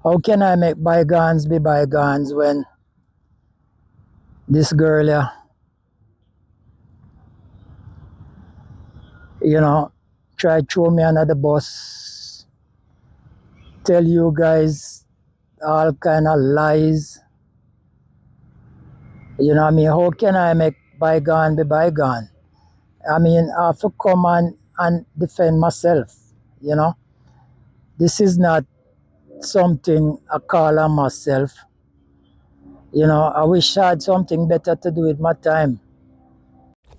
How can I make bygones be bygones when this girl, tried to throw me under the bus, tell you guys all kind of lies. I mean, how can I make bygone be bygone? I mean, I have to come and defend myself, you know. This is not something I call on myself. I wish I had something better to do with my time.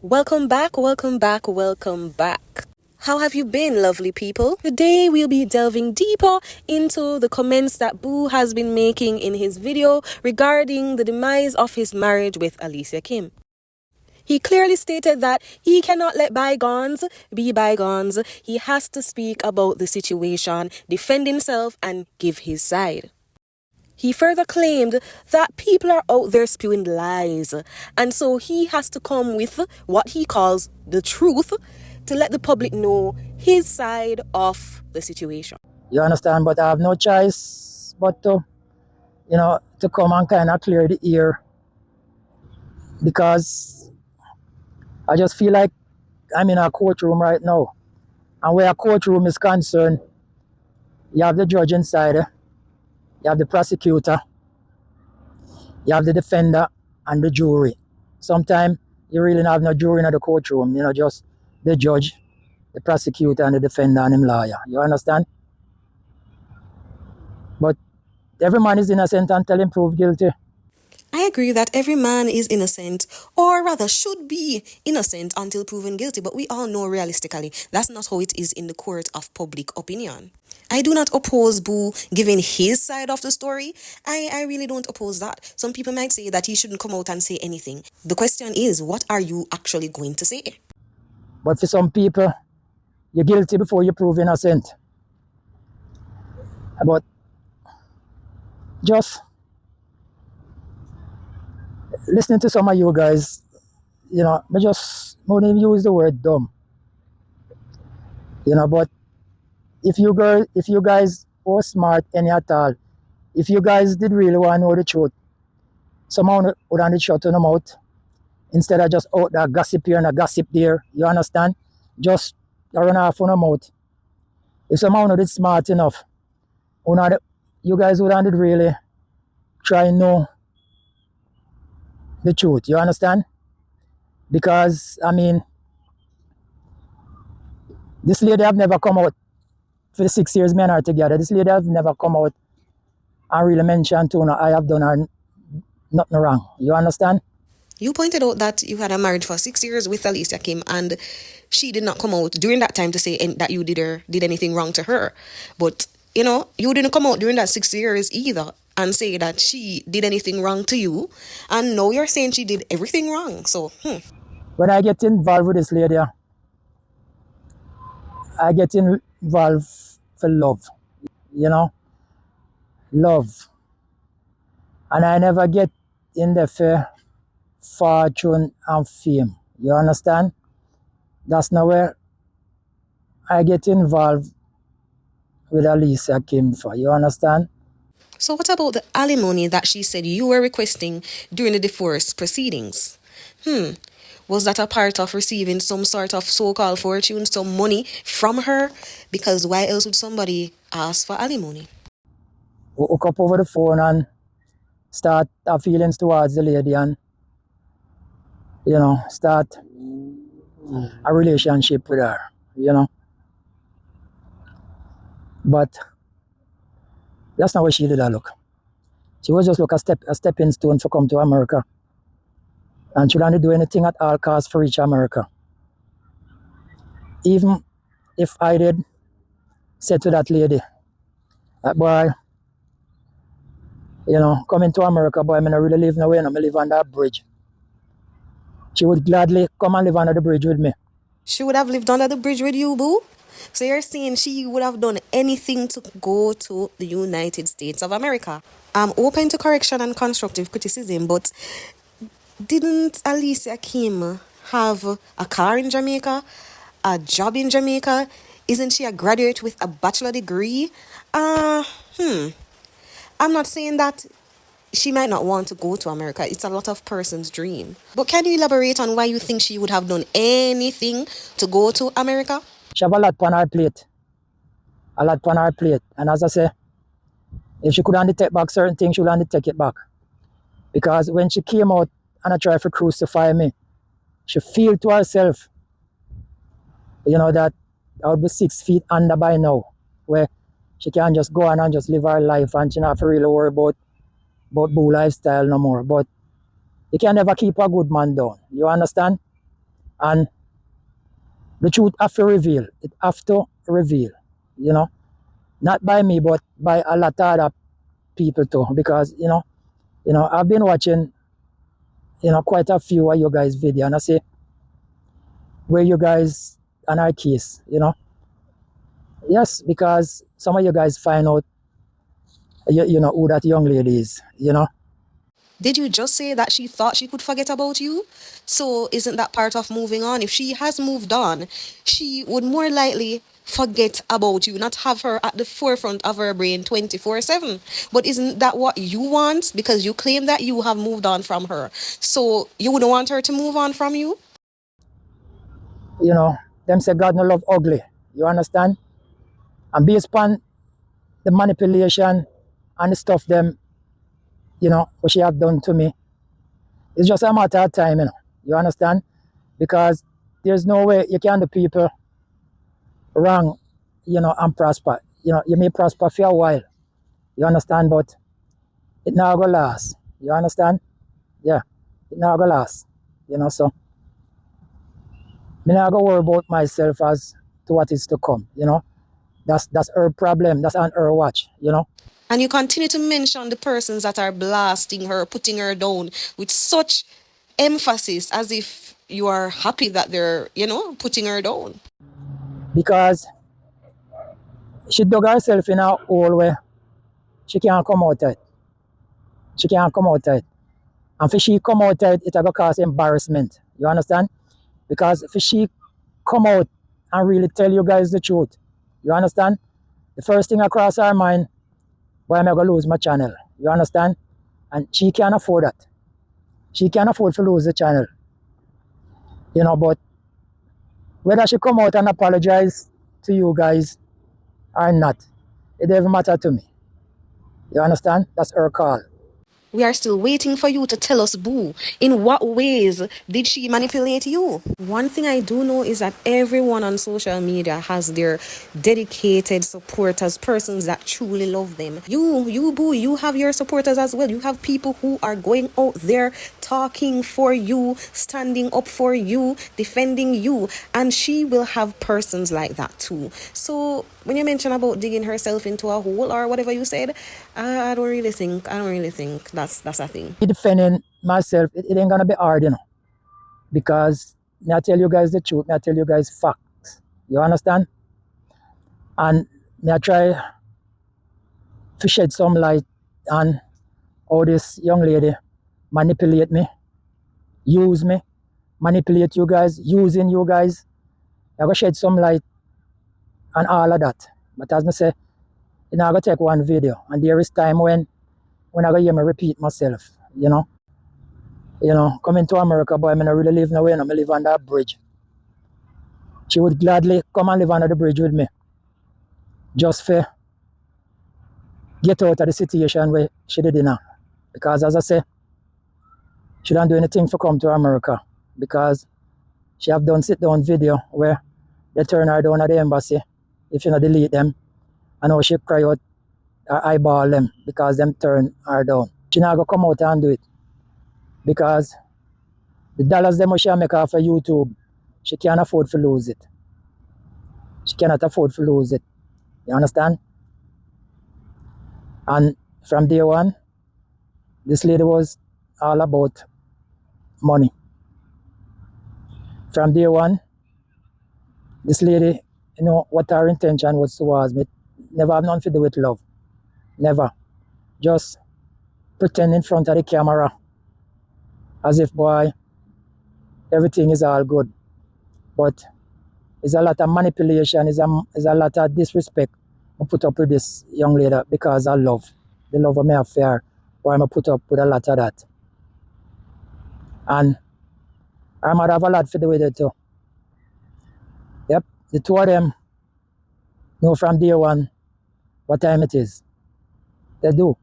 Welcome back, welcome back, welcome back. How have you been, lovely people? Today we'll be delving deeper into the comments that Boo has been making in his video regarding the demise of his marriage with ALICIA Kim. He clearly stated that he cannot let bygones be bygones. He has to speak about the situation, defend himself, and give his side. He further claimed that people are out there spewing lies, and so he has to come with what he calls the truth to let the public know his side of the situation. You understand? But I have no choice but to come and kind of clear the air, because I just feel like I'm in a courtroom right now. And where a courtroom is concerned, you have the judge inside, you have the prosecutor, you have the defender, and the jury. Sometimes you really don't have no jury in the courtroom, just the judge, the prosecutor, and the defender, and him lawyer. You understand? But every man is innocent until him proved guilty. I agree that every man is innocent, or rather should be innocent until proven guilty, but we all know realistically that's not how it is in the court of public opinion. I do not oppose Boo giving his side of the story. I really don't oppose that. Some people might say that he shouldn't come out and say anything. The question is, what are you actually going to say? But for some people, you're guilty before you prove innocent. But just listening to some of you guys, I just won't even use the word dumb. But if you guys were smart any at all, if you guys did really want to know the truth, someone would have shut them out instead of just out there gossip here and a gossip there. You understand? Just run off on them out. If someone did smart enough, you guys would have really try and know the truth. You understand? Because I mean, this lady have never come out for the 6 years me and her together. This lady have never come out and really mentioned to I have done her nothing wrong. You understand? You pointed out that you had a marriage for 6 years with ALICIA Kim, and she did not come out during that time to say that you did anything wrong to her. But, you didn't come out during that 6 years either and say that she did anything wrong to you. And now you're saying she did everything wrong. So, When I get involved with this lady, I get involved for love. Love. And I never get in there for fortune and fame. You understand? That's not where I get involved with ALICIA Kim for. You understand? So what about the alimony that she said you were requesting during the divorce proceedings? Was that a part of receiving some sort of so-called fortune, some money from her? Because why else would somebody ask for alimony? We hook up over the phone and start our feelings towards the lady and, start a relationship with her, But that's not what she did. Look. She was just a stepping stone for come to America. And she didn't do anything at all costs for reach America. Even if I did say to that lady, that boy, coming to America, boy, I'm not really live nowhere, I live under a bridge. She would gladly come and live under the bridge with me. She would have lived under the bridge with you, Boo? So you're saying she would have done anything to go to the United States of America? I'm open to correction and constructive criticism, but didn't ALICIA Kim have a car in Jamaica, a job in Jamaica? Isn't she a graduate with a bachelor degree? I'm not saying that she might not want to go to America. It's a lot of person's dream. But can you elaborate on why you think she would have done anything to go to America? She have a lot on her plate. A lot on her plate. And as I say, if she could only take back certain things, she would only take it back. Because when she came out and I tried to crucify me, she feel to herself, that I would be 6 feet under by now, where she can just go on and just live her life and she not have to really worry about boo lifestyle no more. But you can never keep a good man down. You understand? And the truth have to reveal. It have to reveal, Not by me, but by a lot of other people too. Because, I've been watching, quite a few of you guys' video and I say, where you guys on our case, Yes, because some of you guys find out, who that young lady is, Did you just say that she thought she could forget about you? So isn't that part of moving on? If she has moved on, she would more likely forget about you, not have her at the forefront of her brain 24/7. But isn't that what you want? Because you claim that you have moved on from her. So you wouldn't want her to move on from you? Them say God no love ugly. You understand? And based upon the manipulation and the stuff them, what she have done to me, it's just a matter of time, You understand? Because there's no way you can do people wrong, and prosper. You may prosper for a while. You understand? But it now go last. You understand? Yeah. It now go last. So me not go worry about myself as to what is to come, That's her problem. That's on her watch, And you continue to mention the persons that are blasting her, putting her down with such emphasis as if you are happy that they're, putting her down. Because she dug herself in a hole where she can't come out of it. She can't come out of it. And if she come out of it, it'll cause embarrassment. You understand? Because if she come out and really tell you guys the truth, you understand? The first thing across her mind, why am I going to lose my channel? You understand? And she can't afford that. She can't afford to lose the channel. But whether she come out and apologize to you guys or not, it doesn't matter to me. You understand? That's her call. We are still waiting for you to tell us, Boo, in what ways did she manipulate you? One thing I do know is that everyone on social media has their dedicated supporters, persons that truly love them. You, Boo, you have your supporters as well. You have people who are going out there talking for you, standing up for you, defending you. And she will have persons like that too. So when you mention about digging herself into a hole or whatever you said, I don't really think that's a thing. Defending myself, it ain't gonna be hard, because I tell you guys the truth, I tell you guys facts. You understand? And I try to shed some light on how this young lady manipulate me, use me, manipulate you guys, using you guys. I go shed some light on all of that. But as I say, I go take one video, and there is time when I go hear me repeat myself, coming to America, boy, I don't really live nowhere, I live under a bridge. She would gladly come and live under the bridge with me, just for get out of the situation where she did in her. Because as I say, she don't do anything for come to America, because she have done sit down video where they turn her down at the embassy if you not delete them, and how she cry out her eyeball them because them turn her down. She not go come out and do it, because the dollars them she make off of YouTube, she can't afford to lose it. She cannot afford to lose it. You understand? And from day one, this lady was all about money. From day one, this lady, what her intention was towards me, never have nothing to do with love. Never. Just pretend in front of the camera as if, boy, everything is all good. But it's a lot of manipulation, it's a lot of disrespect I put up with this young lady because of love. the love of my affair, or I'm put up with a lot of that. And I might have a lot to do with it too. Yep, the two of them know from day one what time it is. They do.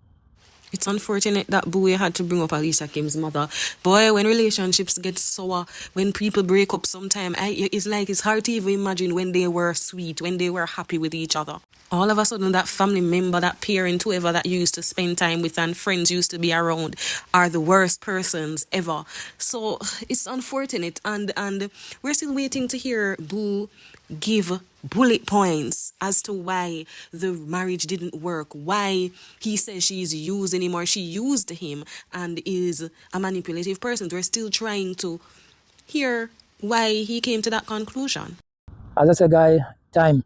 It's unfortunate that Boy had to bring up Alicia Kim's mother. Boy, when relationships get sour, when people break up sometime, it's like it's hard to even imagine when they were sweet, when they were happy with each other. All of a sudden, that family member, that parent, whoever that you used to spend time with and friends used to be around are the worst persons ever. So it's unfortunate. And we're still waiting to hear Boo give bullet points as to why the marriage didn't work, why he says she's using him or she used him and is a manipulative person. We're still trying to hear why he came to that conclusion. As I said, guy, time.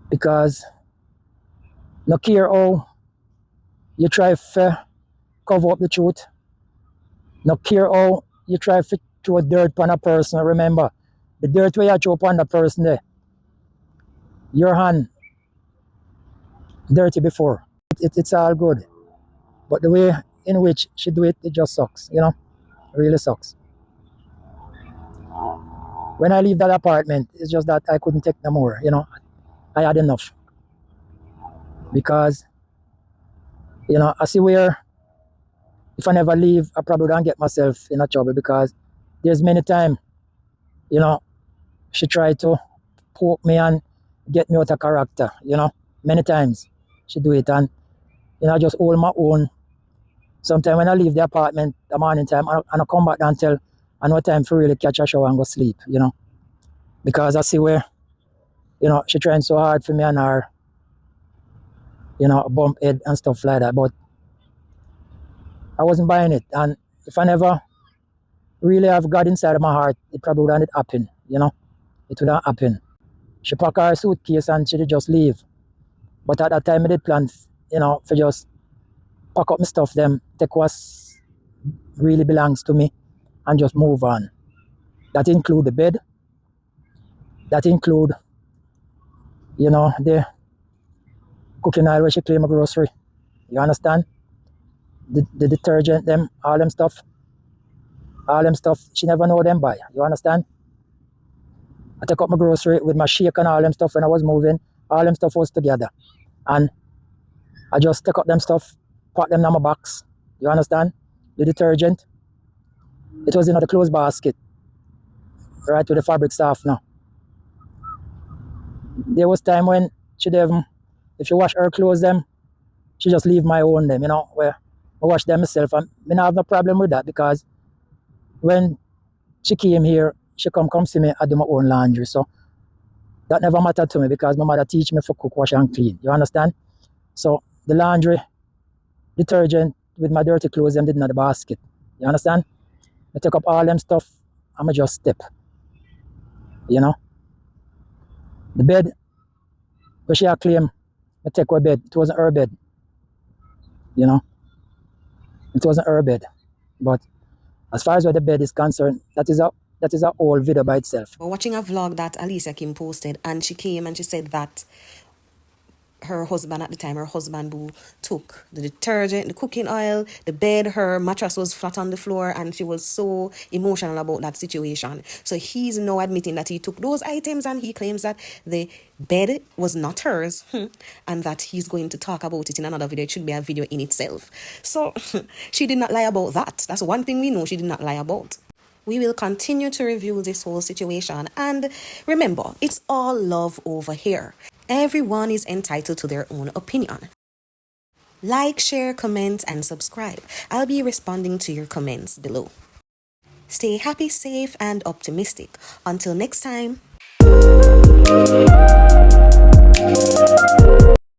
Because no care how you try to cover up the truth, no care how you try to throw dirt on a person. Remember, the dirt where you throw upon the person there, your hand dirty before. It's all good. But the way in which she do it, it just sucks, you know? It really sucks. When I leave that apartment, it's just that I couldn't take no more, you know? I had enough. Because, you know, I see where if I never leave, I probably don't get myself in a trouble because there's many times, you know, she tried to poke me and get me out of character, you know, many times she do it. And, you know, I just hold my own. Sometimes when I leave the apartment the morning time, and I come back until I know time for really catch a shower and go sleep, you know, because I see where, you know, she trying so hard for me and her, you know, bump head and stuff like that. But I wasn't buying it. And if I never really have God inside of my heart, it probably wouldn't happen, you know, it wouldn't happen. She pack her suitcase and she did just leave. But at that time, I did plan, you know, for just pack up my stuff, them, take what really belongs to me and just move on. That include the bed. That include, you know, the cooking oil where she claim a grocery. You understand? The detergent, them, all them stuff. All them stuff, she never know them buy. You understand? I took up my grocery with my shake and all them stuff when I was moving. All them stuff was together. And I just took up them stuff, put them in my box. You understand? The detergent. It was in the clothes basket. Right with the fabric stuff now. There was time when she didn't, if you wash her clothes them, she just leave my own them, you know, where I wash them myself. And I don't have no problem with that because when she came here, she come see me, I do my own laundry. So that never mattered to me because my mother teach me for cook, wash and clean. You understand? So the laundry, detergent with my dirty clothes, them did in the basket. You understand? I take up all them stuff, I'ma just step. You know? The bed, where she had claim, I take her bed. It wasn't her bed. You know? It wasn't her bed. But as far as where the bed is concerned, that is a whole video by itself. We're watching a vlog that Alicia Kim posted, and she came and she said that her husband at the time, her husband Boo, took the detergent, the cooking oil, the bed, her mattress was flat on the floor, and she was so emotional about that situation. So he's now admitting that he took those items and he claims that the bed was not hers and that he's going to talk about it in another video. It should be a video in itself. So she did not lie about that. That's one thing we know she did not lie about. We will continue to review this whole situation. And remember, it's all love over here. Everyone is entitled to their own opinion. Like, share, comment, and subscribe. I'll be responding to your comments below. Stay happy, safe, and optimistic. Until next time.